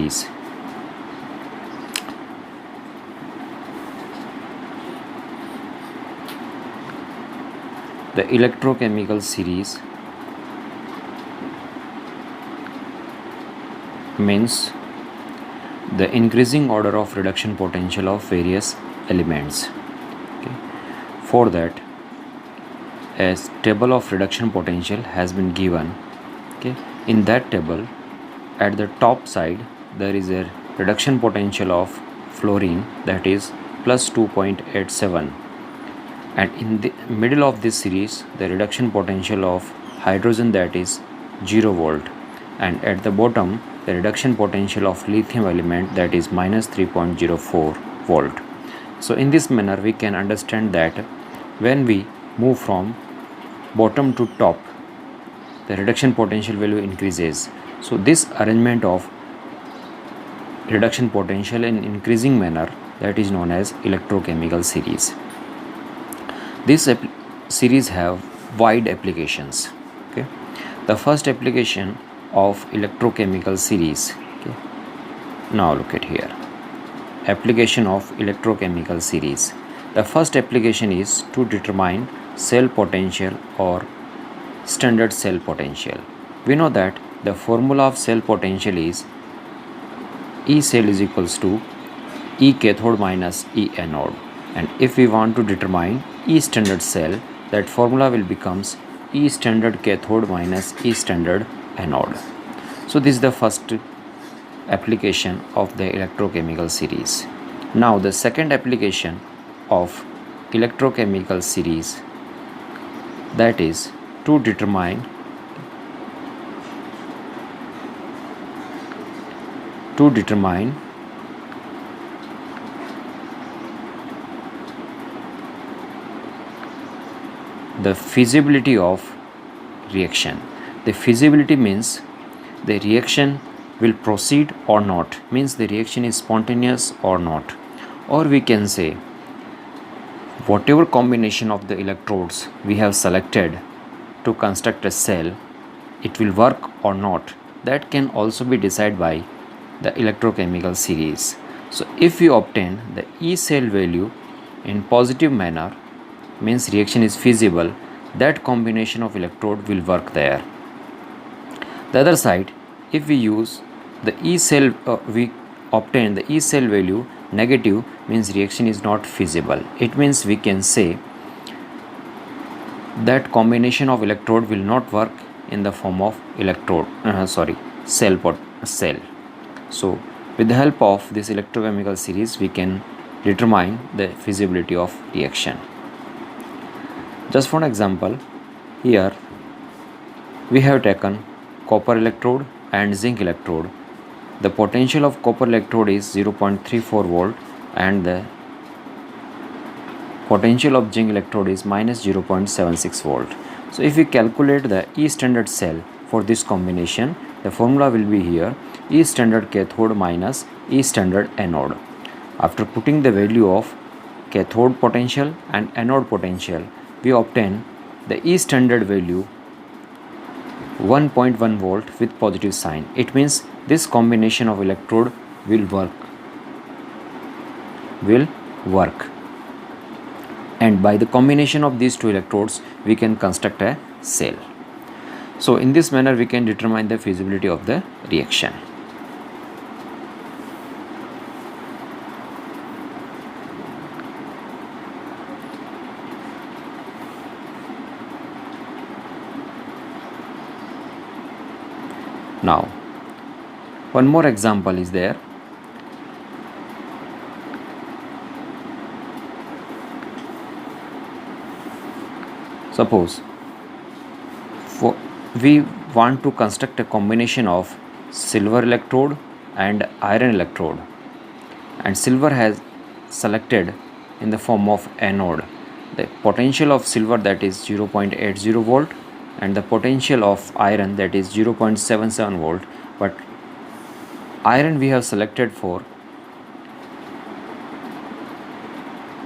series. The electrochemical series means the increasing order of reduction potential of various elements. Okay. For that, a table of reduction potential has been given. Okay. In that table, at the top side, there is a reduction potential of fluorine, that is plus 2.87, and in the middle of this series the reduction potential of hydrogen, that is 0 volt, and at the bottom the reduction potential of lithium element, that is minus 3.04 volt. So in this manner we can understand that when we move from bottom to top, the reduction potential value increases. So this arrangement of reduction potential in increasing manner, that is known as electrochemical series. This series have wide applications. Okay. The first application of electrochemical series. Okay. Now look at here. Application of electrochemical series. The first application is to determine cell potential or standard cell potential. We know that the formula of cell potential is E cell is equals to E cathode minus E anode, and if we want to determine E standard cell, that formula will becomes E standard cathode minus E standard anode. So this is the first application of the electrochemical series. Now the second application of electrochemical series, that is to determine the feasibility of reaction. The feasibility means the reaction will proceed or not, means the reaction is spontaneous or not, or we can say whatever combination of the electrodes we have selected to construct a cell, it will work or not. That can also be decided by the electrochemical series. So if we obtain the E cell value in positive manner, means reaction is feasible, that combination of electrode will work there. The other side, if we use the E cell, we obtain the E cell value negative, means reaction is not feasible. It means we can say that combination of electrode will not work in the form of cell. So with the help of this electrochemical series we can determine the feasibility of reaction. Just for an example, here we have taken copper electrode and zinc electrode. The potential of copper electrode is 0.34 volt and the potential of zinc electrode is minus 0.76 volt. So if we calculate the E standard cell for this combination, the formula will be here E standard cathode minus E standard anode. After putting the value of cathode potential and anode potential, we obtain the E standard value 1.1 volt with positive sign. It means this combination of electrode will work, and by the combination of these two electrodes we can construct a cell. So in this manner we can determine the feasibility of the reaction. Now one more example is there. Suppose we want to construct a combination of silver electrode and iron electrode, and silver has selected in the form of anode. The potential of silver, that is 0.80 volt, and the potential of iron, that is 0.77 volt, but iron we have selected for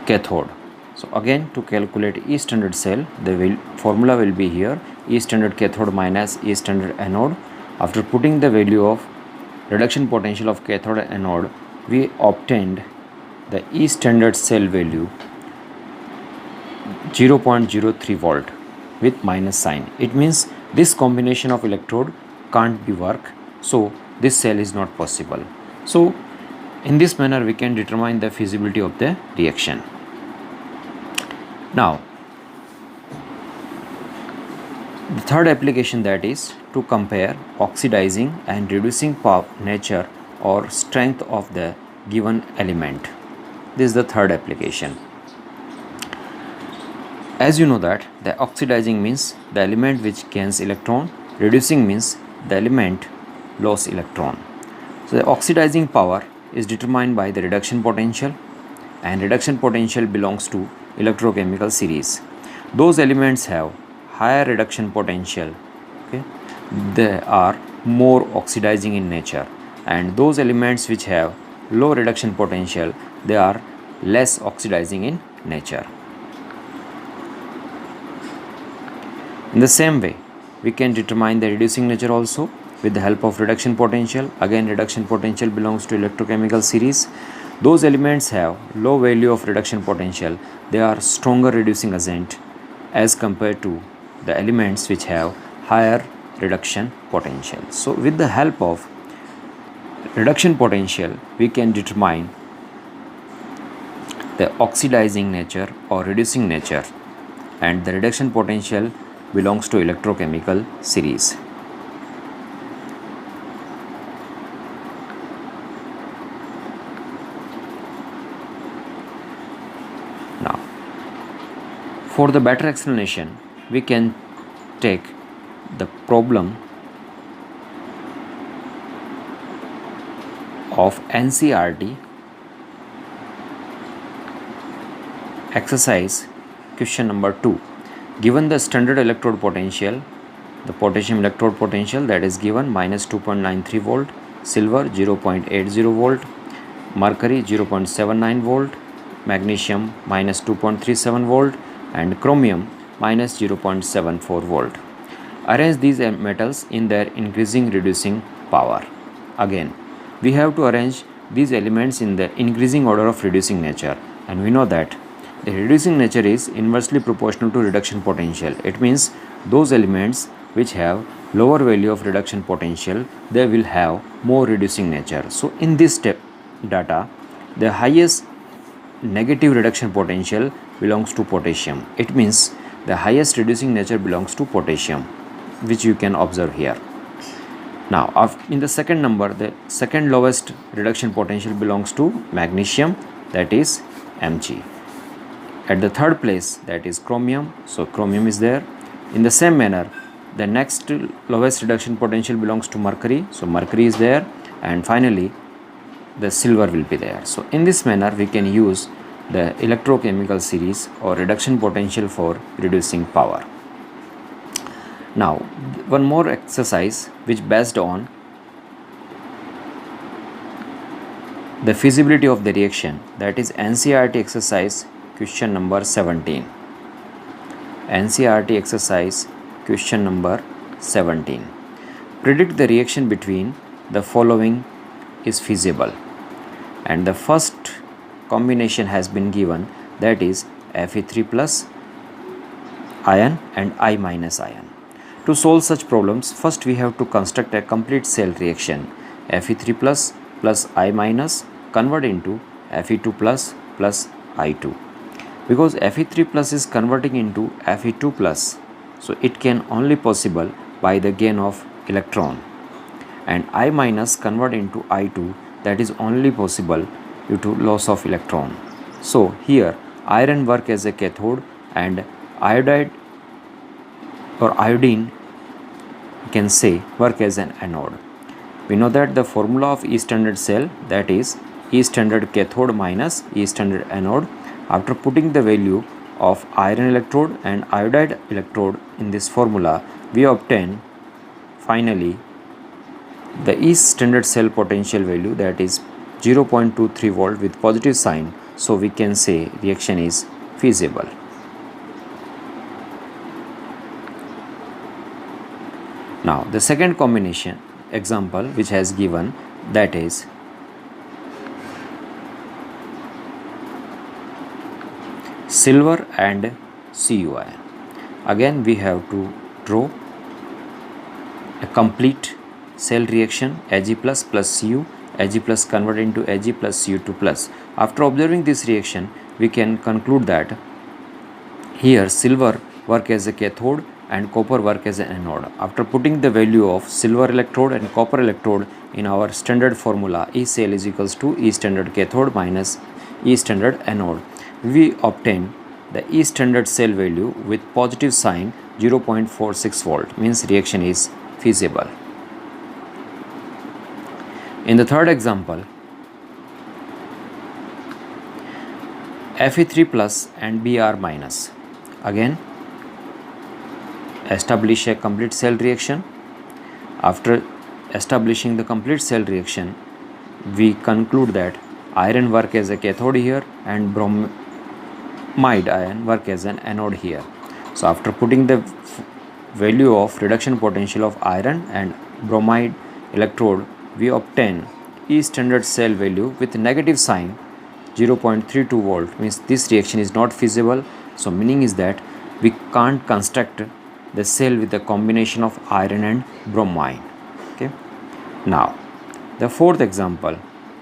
cathode. So again, to calculate E standard cell, the formula will be here E standard cathode minus E standard anode. After putting the value of reduction potential of cathode and anode, we obtained the E standard cell value 0.03 volt with minus sign. It means this combination of electrode can't be work, so this cell is not possible. So in this manner we can determine the feasibility of the reaction. Now the third application, that is to compare oxidizing and reducing power, nature or strength of the given element. This is the third application. As you know that the oxidizing means the element which gains electron, reducing means the element loss electron. So the oxidizing power is determined by the reduction potential, and reduction potential belongs to electrochemical series. Those elements have higher reduction potential, okay, they are more oxidizing in nature, and those elements which have low reduction potential, they are less oxidizing in nature. In the same way, we can determine the reducing nature also with the help of reduction potential. Again, reduction potential belongs to electrochemical series. Those elements have low value of reduction potential, they are stronger reducing agent as compared to the elements which have higher reduction potential. So with the help of reduction potential, we can determine the oxidizing nature or reducing nature, and the reduction potential belongs to electrochemical series. Now, for the better explanation, we can take the problem of NCERT exercise question number 2. Given the standard electrode potential, the potassium electrode potential, that is given minus 2.93 volt, silver 0.80 volt, mercury 0.79 volt, magnesium minus 2.37 volt, and chromium minus 0.74 volt. Arrange these metals in their increasing reducing power. Again, we have to arrange these elements in the increasing order of reducing nature, and we know that the reducing nature is inversely proportional to reduction potential. It means those elements which have lower value of reduction potential, they will have more reducing nature. So in this step data, the highest negative reduction potential belongs to potassium. It means the highest reducing nature belongs to potassium, which you can observe here. Now in the second number, the second lowest reduction potential belongs to magnesium, that is Mg. At the third place, that is chromium, so chromium is there. In the same manner, the next lowest reduction potential belongs to mercury, so mercury is there, and finally the silver will be there. So in this manner we can use the electrochemical series or reduction potential for reducing power. Now one more exercise which based on the feasibility of the reaction, that is NCERT exercise question number 17. NCERT exercise question number 17. Predict the reaction between the following is feasible, and the first combination has been given, that is Fe3 plus ion and I minus ion. To solve such problems, first we have to construct a complete cell reaction. Fe3 plus I minus convert into Fe2 plus I2. Because Fe3 plus is converting into Fe2 plus, so it can only possible by the gain of electron, and I minus convert into I2, that is only possible due to loss of electron. So here iron work as a cathode and iodide or iodine, you can say, work as an anode. We know that the formula of E standard cell, that is E standard cathode minus E standard anode. After putting the value of iron electrode and iodide electrode in this formula, we obtain finally the E standard cell potential value, that is 0.23 volt with positive sign. So we can say reaction is feasible. Now the second combination example which has given, that is silver and Cu ion. Again we have to draw a complete cell reaction Ag plus Cu, Ag plus converted into Ag plus Cu2 plus. After observing this reaction, we can conclude that here silver work as a cathode and copper work as an anode. After putting the value of silver electrode and copper electrode in our standard formula, E cell is equals to E standard cathode minus E standard anode, we obtain the E standard cell value with positive sign 0.46 volt, means reaction is feasible. In the third example, Fe3 plus and Br minus. Again, establish a complete cell reaction. After establishing the complete cell reaction, we conclude that iron work as a cathode here and bromide ion work as an anode here. So after putting the value of reduction potential of iron and bromide electrode, we obtain E standard cell value with negative sign 0.32 volt, means this reaction is not feasible. So meaning is that we can't construct the cell with a combination of iron and bromine. Okay. Now the fourth example,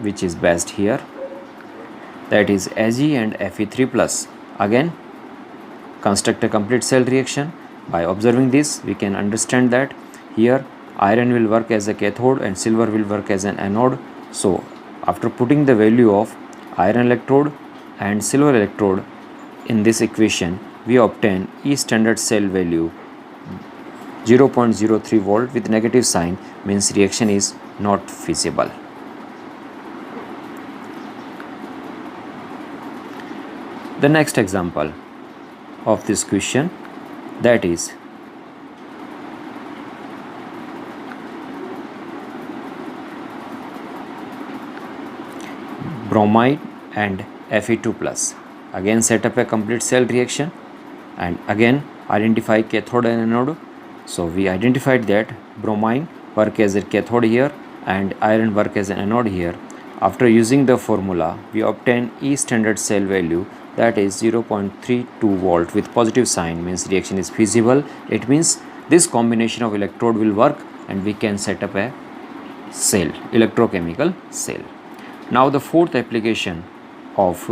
which is best here, that is Ag and Fe3 plus. Again, construct a complete cell reaction. By observing this, we can understand that here iron will work as a cathode and silver will work as an anode. So after putting the value of iron electrode and silver electrode in this equation, we obtain E standard cell value 0.03 volt with negative sign, means reaction is not feasible. The next example of this question, that is bromide and Fe2 plus. Again set up a complete cell reaction and again identify cathode and anode. So we identified that bromine work as a cathode here and iron work as an anode here. After using the formula, we obtain E standard cell value, that is 0.32 volt with positive sign, means reaction is feasible. It means this combination of electrode will work and we can set up a cell, electrochemical cell. Now the fourth application of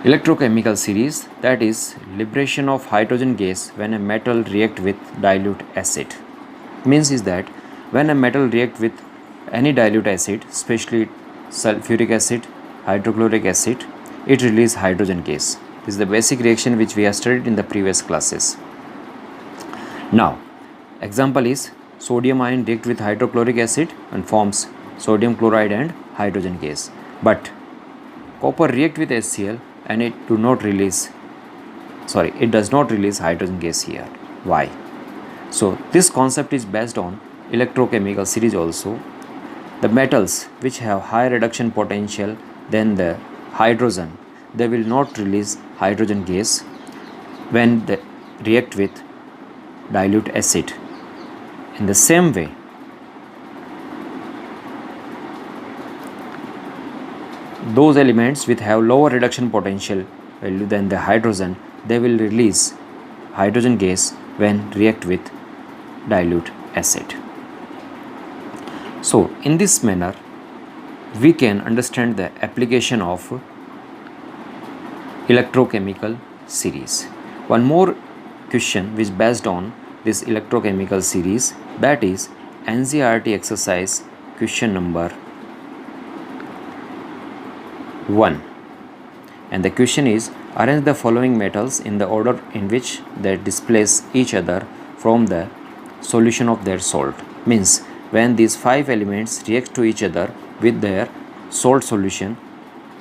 electrochemical series, that is liberation of hydrogen gas when a metal react with dilute acid. Means is that when a metal react with any dilute acid, especially sulfuric acid, hydrochloric acid, it releases hydrogen gas. This is the basic reaction which we have studied in the previous classes. Now example is sodium ion react with hydrochloric acid and forms sodium chloride and hydrogen gas, but copper react with HCl and it does not release hydrogen gas here. Why? So this concept is based on electrochemical series also. The metals which have high reduction potential than the hydrogen, they will not release hydrogen gas when they react with dilute acid. In the same way, those elements which have lower reduction potential value than the hydrogen, they will release hydrogen gas when react with dilute acid. So in this manner, we can understand the application of electrochemical series. One more question which based on this electrochemical series, that is NCERT exercise question number 1, and the question is arrange the following metals in the order in which they displace each other from the solution of their salt. Means when these 5 elements react to each other with their salt solution,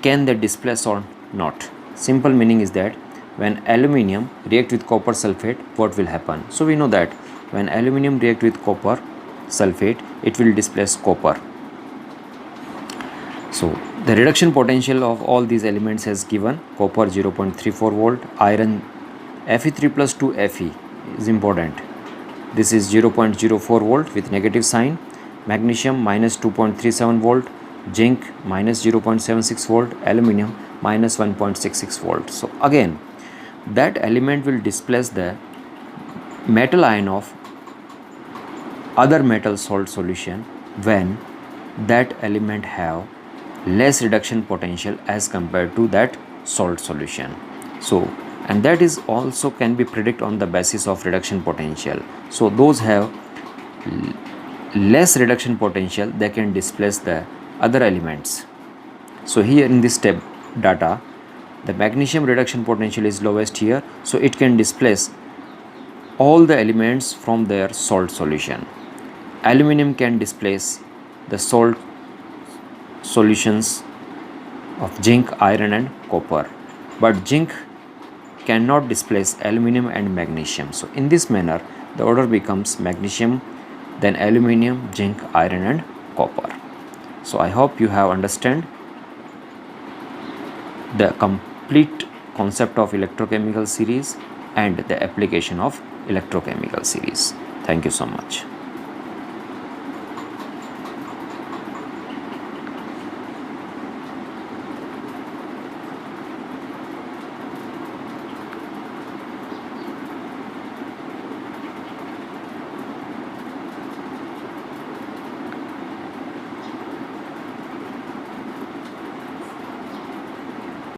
can they displace or not? Simple meaning is that when aluminium react with copper sulfate, what will happen? So we know that when aluminium react with copper sulfate, it will displace copper. So the reduction potential of all these elements has given copper 0.34 volt, iron Fe3 plus 2 Fe is important. This is 0.04 volt with negative sign, magnesium minus 2.37 volt, zinc minus 0.76 volt, aluminium minus 1.66 volt. So again, that element will displace the metal ion of other metal salt solution when that element have less reduction potential as compared to that salt solution. So, and that is also can be predicted on the basis of reduction potential. So those have less reduction potential, they can displace the other elements. So here in this step data, the magnesium reduction potential is lowest here, so it can displace all the elements from their salt solution. Aluminium can displace the salt solutions of zinc, iron and copper, but zinc cannot displace aluminium and magnesium. So in this manner the order becomes magnesium, then aluminium, zinc, iron and copper. So I hope you have understand the complete concept of electrochemical series and the application of electrochemical series. Thank you so much.